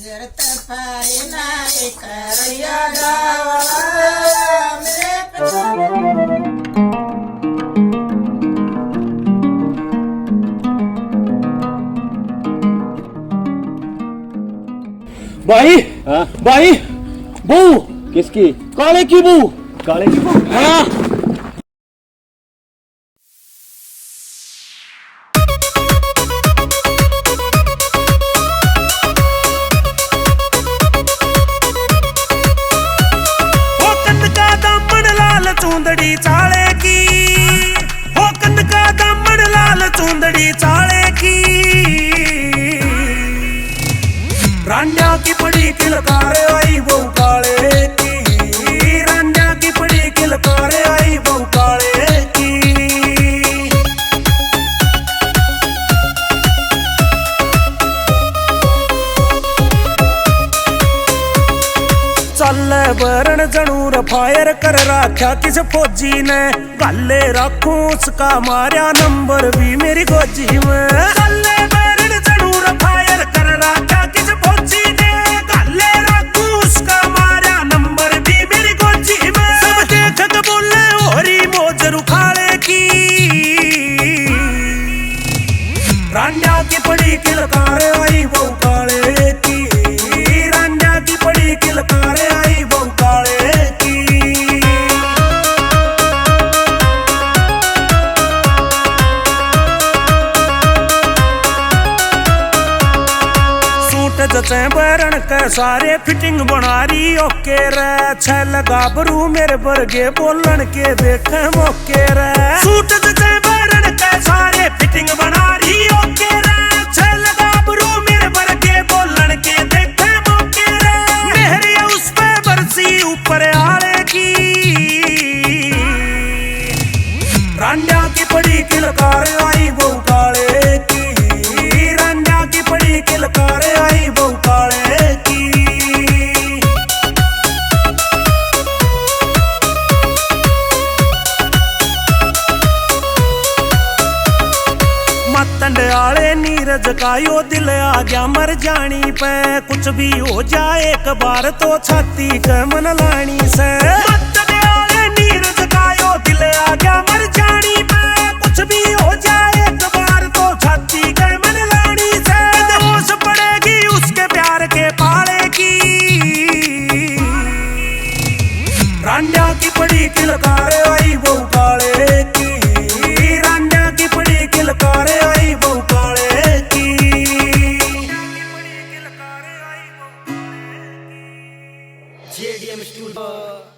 जरत पाए नाय करया डावला मेरे भाई। हाँ भाई बहू किसकी? काले की बहू। काले की बहू? हाँ चूंदड़ी चाले की हो कंद का दामन लाल चूंदड़ी चाले की रांझा की पड़ी किलकार आई बहु काले की रांझा की पड़ी किलकार आई बहु काले की चल बरण जरूर फायर कर राख्या किस फौजी ने गले रखूं उसका मारिया नंबर भी मेरी गोजी में चल बरण जरूर फायर कर राख्या किस फौजी ने गले रखूं उसका मारिया नंबर भी मेरी गोजी में सब देख के बोले होरी मोजर उखाड़े की रांझा की पड़ी किलकार आई बहु काले की रांझा की पड़ी किलकार आई बहु काले की सूट जचे बरन के सारे फिटिंग बना रही ओके रे छल गाबरू मेरे बरगे बोलन के देखे मौके रे सूट जचे बरन के सारे फिटिंग बना रही ओके रे छल गाबरू मेरे बरगे बोलन के देखे मौके रे मेहरी उस पे बरसी ऊपर आले की रांझा की पड़ी किलकार आई बहु काले की रांझा की पड़ी किलकार आई बहु काले की मतंड आले नीरज का यो दिल आ गया मर जानी पे कुछ भी हो जाए एक बार तो छाती के मन लानी से मतंड आले नीरज का यो दिल आ गया मर जानी पे कुछ भी हो जाए एक बार तो छाती के मन लानी से दोष पड़ेगी उसके प्यार के पाले की रांझा की पड़ी किलकार आई बहु काले की रांझा की पड़ी किलकार आई बहु काले की जेडीएम स्टूडियो।